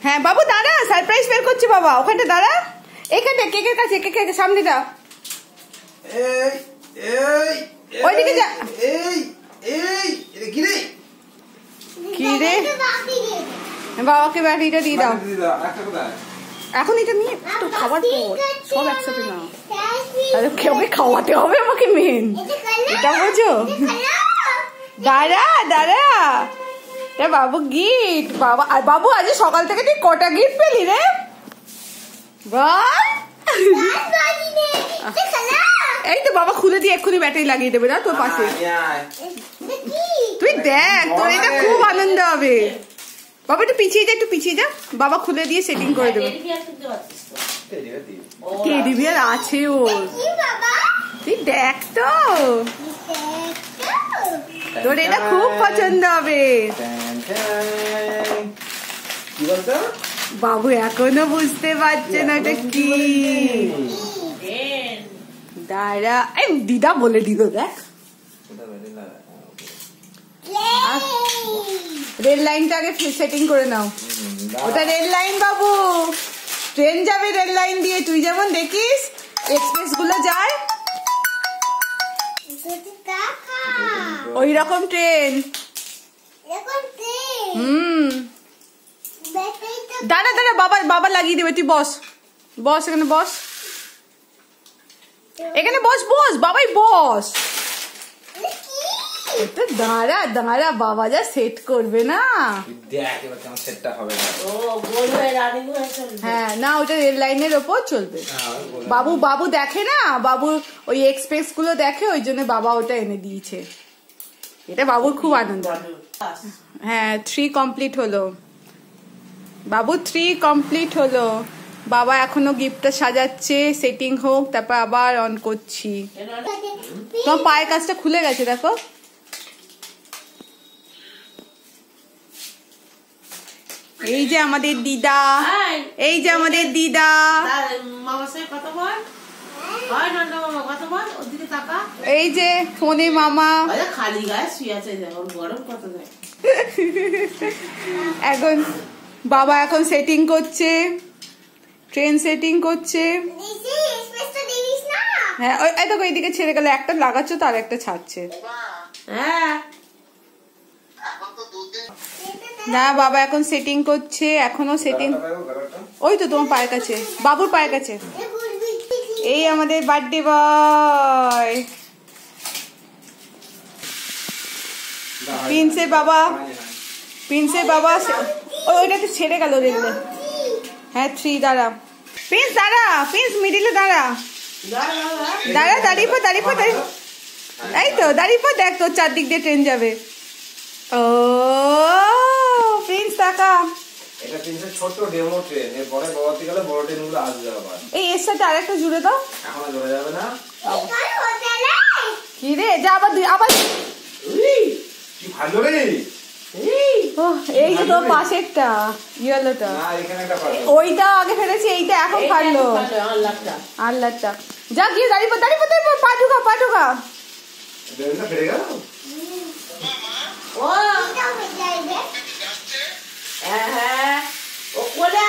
হ্যাঁ বাবু দাঁড়া, সারপ্রাইজ বের করছে বাবা, ওখানটা দাঁড়া, এখানটা কেকের কাছে, কেকের সামনে দাও, ওইদিকে যা। কি রে বাবাকে ব্যাটারিটা দিয়ে দাও, এখন এটা নিয়ে একটু খাবার পর সব একসাথে না, তাহলে কেউকে খাওয়াতে হবে আমাকে মেন, এটা বোঝো। দাঁড়া দাঁড়া, বাবু গিফট, বাবা বাবু আজ সকাল থেকে তুই কটা গিফট পেলি রে? এই তো বাবা খুলে দিয়ে এক্ষুনি ব্যাটারি লাগিয়ে দেবে না তোর পাশে, তুই দেখ তোর এটা খুব আনন্দ হবে। বাবা একটু পিছিয়ে যা, একটু পিছিয়ে যা, বাবা খুলে দিয়ে সেটিং করে দেবে। টেডি বিয়ার আছে ওর, তুই দেখ তো, তোর এটা খুব পছন্দ হবে। বাবু এখনো বুঝতে পারছে না এটা কি, দাঁড়া দিদা বলে দিল, দেখ রেল লাইনটা আগে সেটিং করে নাও, ওটা রেল লাইন বাবু, ট্রেন যাবে রেল লাইন দিয়ে, তুই যেমন দেখিস এক্সপ্রেস গুলো যায় ওই রকম ট্রেন। দাঁড়া দাঁড়া, বাবা বাবা লাগিয়ে দেবে, তুই বস বস, এখানে বস, এখানে বস বস, বাবাই বস, দাঁড়া দাঁড়া, বাবা যা সেট করবে না, হ্যাঁ না ওটা রেল লাইনের ওপর চলবে। বাবু বাবু দেখে না, বাবুর ওই এক্সপ্রেস গুলো দেখে, ওই জন্য বাবা ওটা এনে দিয়েছে, এটা বাবুর খুব আনন্দ। হ্যাঁ 3 কমপ্লিট হলো বাবু, 3 কমপ্লিট হলো। বাবা এখনো গিফটটা সাজাচ্ছে, সেটিং হোক তারপর আবার অন করছি। তোমার পায়ের কাজটা খুলে গেছে দেখো, এই যে আমাদের দিদা, এই যে আমাদের দিদা, এই যে ফোনে মামা, এখন বাবা এখন সেটিং করছে, ট্রেন সেটিং করছে। হ্যাঁ এই দেখো এইদিকে ছেড়ে গেলে, একটা লাগাচ্ছ তো আর একটা ছাড়ছে। হ্যাঁ না বাবা এখন সেটিং করছে, এখনো সেটিং, ওই তো তোমার পায়ের কাছে, বাবুর পায়ের কাছে। এই আমাদের বার্থডে বয় প্রিন্সের বাবা, প্রিন্সের বাবা, ওইটাতে ছেড়ে গেল দেখলে। হ্যাঁ 3, দাঁড়া প্রিন্স, দাঁড়া প্রিন্স, মিডিলে দাঁড়া, দাঁড়া দাঁড়িয়ে পর, দাঁড়িয়ে পর, এই তো দাঁড়িয়ে পর, দেখ তোর চারদিক দিয়ে ট্রেন যাবে। ও প্রিন্স টাকা, এটা প্রিন্সের ছোট ডেমো ট্রেন, এরপরে বড়তে গেলে বড় ট্রেনগুলো আসবে আবার। এই এর সাথে আরেকটা জুড়ে দাও, এখন জোড়া যাবে না। কি রে যা, আবার আবার কি ভালো রে, এই যে তোর পাশেরটা ইয়েলোটা, না এখানে একটা পাবে, ওইটা আগে ফেলেছি, এইটা এখন ফাড়লো, আল্লাহটা যা গিয়ে দাঁড়িয়ে পর, দাঁড়িয়ে পর, পা ঢুকা, পা ঢুকা, ট্রেনটা ফেরে গেল। ও হ্যাঁ ও কোলে